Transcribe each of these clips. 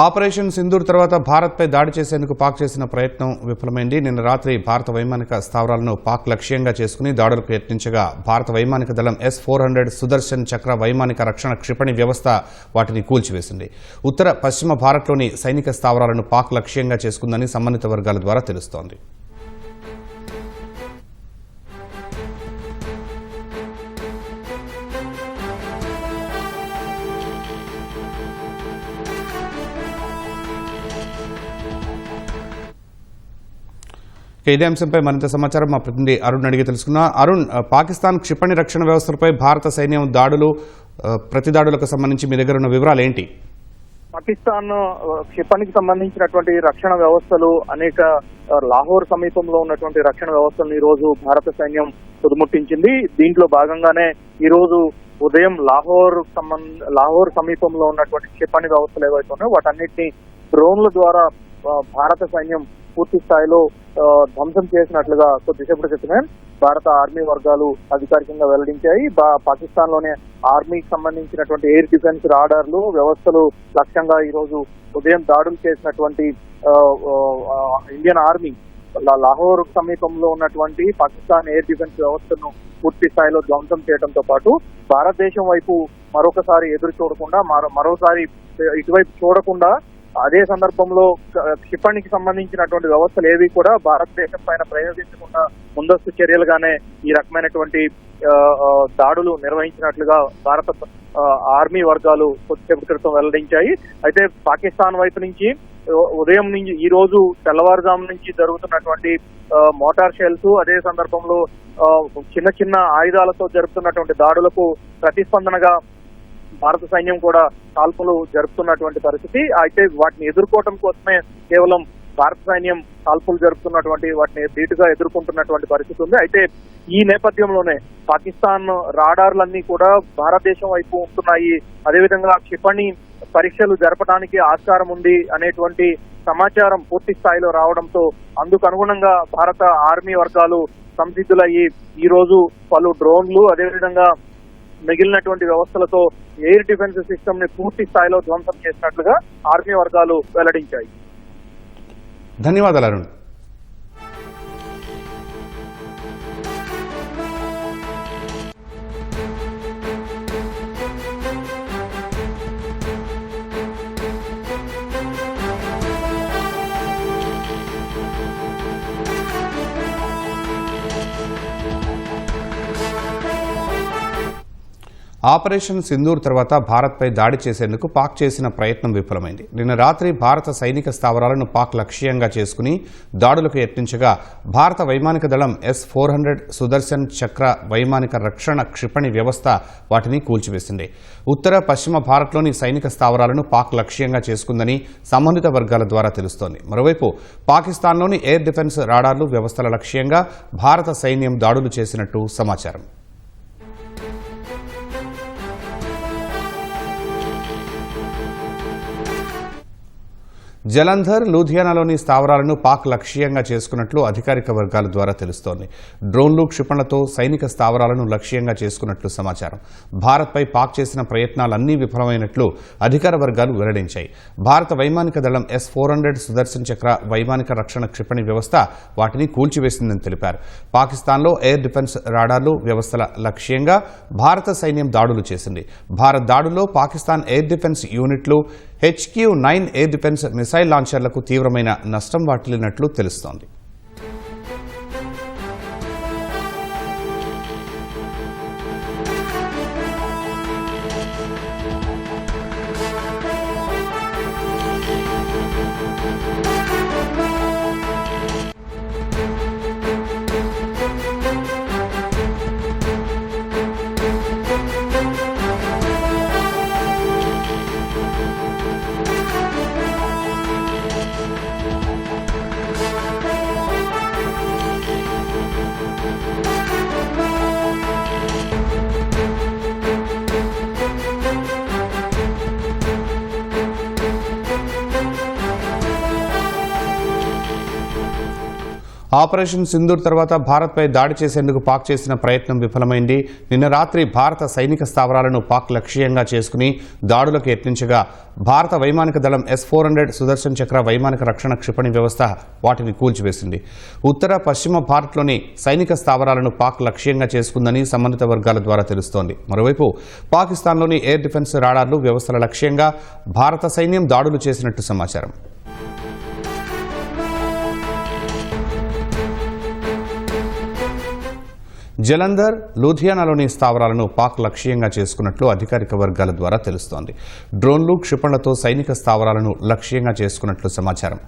Operation Sindoor తర్వాత భారత్పై దాడి చేసేందుకు పాక్ చేసిన ప్రయత్నం విఫలమైంది. నిన్న రాత్రి భారత వైమానిక స్థావరాలను పాక్ లక్ష్యంగా చేసుకుని దాడులకు యత్నించగా భారత వైమానిక దళం S-400 సుదర్శన్ చక్ర వైమానిక రక్షణ క్షిపణి వ్యవస్థ వాటిని కూల్చివేసింది. ఉత్తర పశ్చిమ భారత్లోని సైనిక స్థావరాలను పాక్ లక్ష్యంగా చేసుకుందని సంబంధిత వర్గాల ద్వారా తెలుస్తోంది. ఇదే అంశంపై మరింత సమాచారం మా ప్రతినిధి అరుణ్ అడిగి తెలుసుకున్నా. అరుణ్, పాకిస్తాన్ క్షిపణి రక్షణ వ్యవస్థలపై భారత సైన్యం దాడులు, ప్రతిదాడులకు సంబంధించి మీ దగ్గర ఉన్న వివరాలు ఏంటి? పాకిస్తాన్ క్షిపణికి సంబంధించినటువంటి రక్షణ వ్యవస్థలు అనేక లాహోర్ సమీపంలో ఉన్నటువంటి రక్షణ వ్యవస్థలను ఈ రోజు భారత సైన్యం తుదముట్టించింది. దీంట్లో భాగంగానే ఈ రోజు ఉదయం లాహోర్ సమీపంలో ఉన్నటువంటి క్షిపణి వ్యవస్థలు ఏవైతే ఉన్నాయో వాటన్నిటిని డ్రోన్ల ద్వారా భారత సైన్యం పూర్తి స్థాయిలో ధ్వంసం చేసినట్లుగా కొద్దిసేపటి క్రితమే భారత ఆర్మీ వర్గాలు అధికారికంగా వెల్లడించాయి. పాకిస్తాన్ లోనే ఆర్మీకి సంబంధించినటువంటి ఎయిర్ డిఫెన్స్ రాడార్లు వ్యవస్థలు లక్ష్యంగా ఈ రోజు ఉదయం దాడులు చేసినటువంటి ఇండియన్ ఆర్మీ లాహోర్ సమీపంలో ఉన్నటువంటి పాకిస్తాన్ ఎయిర్ డిఫెన్స్ వ్యవస్థను పూర్తి స్థాయిలో ధ్వంసం చేయడంతో పాటు భారతదేశం వైపు మరొకసారి ఎదురు చూడకుండా మరోసారి ఇటువైపు చూడకుండా అదే సందర్భంలో క్షిపణికి సంబంధించినటువంటి వ్యవస్థలు ఏవి కూడా భారతదేశం పైన ప్రయోగించకుండా ముందస్తు చర్యలుగానే ఈ రకమైనటువంటి దాడులు నిర్వహించినట్లుగా భారత ఆర్మీ వర్గాలు కొద్దిసేపటి క్రితం వెల్లడించాయి. అయితే పాకిస్తాన్ వైపు నుంచి ఉదయం నుంచి ఈ రోజు తెల్లవారుజాము నుంచి జరుగుతున్నటువంటి మోటార్ షెల్స్, అదే సందర్భంలో చిన్న చిన్న ఆయుధాలతో జరుపుతున్నటువంటి దాడులకు ప్రతిస్పందనగా భారత సైన్యం కూడా కాల్పులు జరుపుతున్నటువంటి పరిస్థితి. అయితే వాటిని ఎదుర్కోవడం కోసమే కేవలం భారత సైన్యం కాల్పులు జరుపుతున్నటువంటి వాటిని ధీటుగా ఎదుర్కొంటున్నటువంటి పరిస్థితి ఉంది. అయితే ఈ నేపథ్యంలోనే పాకిస్తాన్ రాడార్లన్నీ కూడా భారతదేశం వైపు ఉంటున్నాయి, అదేవిధంగా క్షిపణి పరీక్షలు జరపడానికి ఆస్కారం ఉంది అనేటువంటి సమాచారం పూర్తి స్థాయిలో రావడంతో అందుకు అనుగుణంగా భారత ఆర్మీ వర్గాలు సంసిద్ధులయ్యి ఈ రోజు పలు డ్రోన్లు, అదేవిధంగా మిగిలినటువంటి వ్యవస్థలతో ఎయిర్ డిఫెన్స్ సిస్టమ్ ని పూర్తి స్థాయిలో ధ్వంసం చేసినట్లుగా ఆర్మీ వర్గాలు వెల్లడించాయి. ధన్యవాదాలు అరుణ్. ఆపరేషన్ సింధూర్ తర్వాత భారత్పై దాడి చేసేందుకు పాక్ చేసిన ప్రయత్నం విఫలమైంది. నిన్న రాత్రి భారత సైనిక స్థావరాలను పాక్ లక్ష్యంగా చేసుకుని దాడులకు యత్నించగా భారత వైమానిక దళం S-400 సుదర్శన్ చక్ర వైమానిక రక్షణ క్షిపణి వ్యవస్థ వాటిని కూల్చివేసింది. ఉత్తర పశ్చిమ భారత్లోని సైనిక స్థావరాలను పాక్ లక్ష్యంగా చేసుకుందని సంబంధిత వర్గాల ద్వారా తెలుస్తోంది. మరోవైపు పాకిస్తాన్లోని ఎయిర్ డిఫెన్స్ రాడార్లు వ్యవస్థల లక్ష్యంగా భారత సైన్యం దాడులు చేసినట్టు సమాచారం. జలంధర్, లూధియానాలోని స్థావరాలను పాక్ లక్ష్యంగా చేసుకున్నట్లు అధికారిక వర్గాల ద్వారా తెలుస్తోంది. డ్రోన్లు, క్షిపణులతో సైనిక స్థావరాలను లక్ష్యంగా చేసుకున్నట్లు సమాచారం. భారత్పై పాక్ చేసిన ప్రయత్నాలన్నీ విఫలమైనట్లు అధికార వర్గాలు వెల్లడించాయి. భారత వైమానిక దళం S-400 సుదర్శన్ చక్ర వైమానిక రక్షణ క్షిపణి వ్యవస్థ వాటిని కూల్చివేసిందని తెలిపారు. పాకిస్తాన్లో ఎయిర్ డిఫెన్స్ రాడార్లు వ్యవస్థల లక్ష్యంగా భారత సైన్యం దాడులు చేసింది. భారత్ దాడుల్లో పాకిస్తాన్ ఎయిర్ డిఫెన్స్ యూనిట్లు HQ-9 ఎయిర్ డిఫెన్స్ మిసైల్ లాంచర్లకు తీవ్రమైన నష్టం వాటిల్లినట్లు తెలుస్తోంది. ఆపరేషన్ సింధూర్ తర్వాత భారత్పై దాడి చేసేందుకు పాక్ చేసిన ప్రయత్నం విఫలమైంది. నిన్న రాత్రి భారత సైనిక స్థావరాలను పాక్ లక్ష్యంగా చేసుకుని దాడులకు యత్నించగా భారత వైమానిక దళం S-400 సుదర్శన్ చక్ర వైమానిక రక్షణ క్షిపణి వ్యవస్థ వాటిని కూల్చివేసింది. ఉత్తర పశ్చిమ భారత్లోని సైనిక స్థావరాలను పాక్ లక్ష్యంగా చేసుకుందని సంబంధిత వర్గాల ద్వారా తెలుస్తోంది. మరోవైపు పాకిస్తాన్లోని ఎయిర్ డిఫెన్స్ రాడార్లు వ్యవస్థల లక్ష్యంగా భారత సైన్యం దాడులు చేసినట్టు సమాచారం. జలంధర్, లూధియానాలోని స్థావరాలను పాక్ లక్ష్యంగా చేసుకున్నట్లు అధికారిక వర్గాల ద్వారా తెలుస్తోంది. డ్రోన్లు, క్షిపణులతో సైనిక స్థావరాలను లక్ష్యంగా చేసుకున్నట్లు సమాచారం.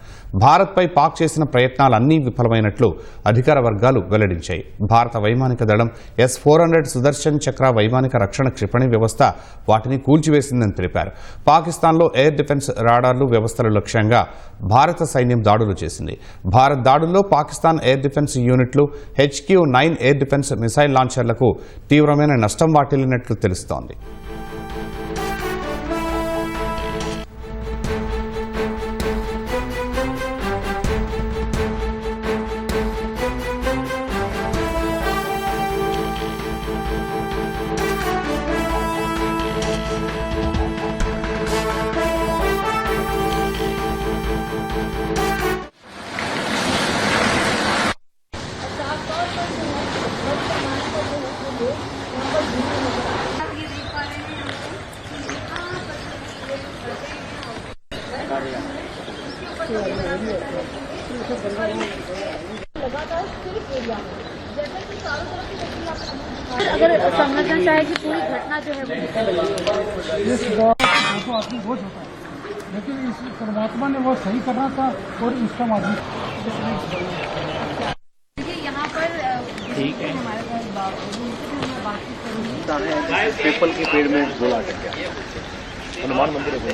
భారత్పై పాక్ చేసిన ప్రయత్నాలన్నీ విఫలమైనట్లు అధికార వర్గాలు వెల్లడించాయి. భారత వైమానిక దళం S-400 సుదర్శన్ చక్ర వైమానిక రక్షణ క్షిపణి వ్యవస్థ వాటిని కూల్చివేసిందని తెలిపారు. పాకిస్తాన్లో ఎయిర్ డిఫెన్స్ రాడార్లు వ్యవస్థల లక్ష్యంగా భారత సైన్యం దాడులు చేసింది. భారత్ దాడుల్లో పాకిస్తాన్ ఎయిర్ డిఫెన్స్ యూనిట్లు HQ-9 ఎయిర్ డిఫెన్స్ మిసైల్ లాంచర్లకు తీవ్రమైన నష్టం వాటిల్లినట్లు తెలుస్తోంది. अगर समझना चाहे कि पूरी घटना जो है वो आदमी बहुत होता है, लेकिन इस परमात्मा ने वो सही करना था और इसका माध्यम यहाँ पर ठीक है हमारे पास बातचीत करेंगे। पीपल के पेड़ में गोला अटक गया, हनुमान मंदिर है।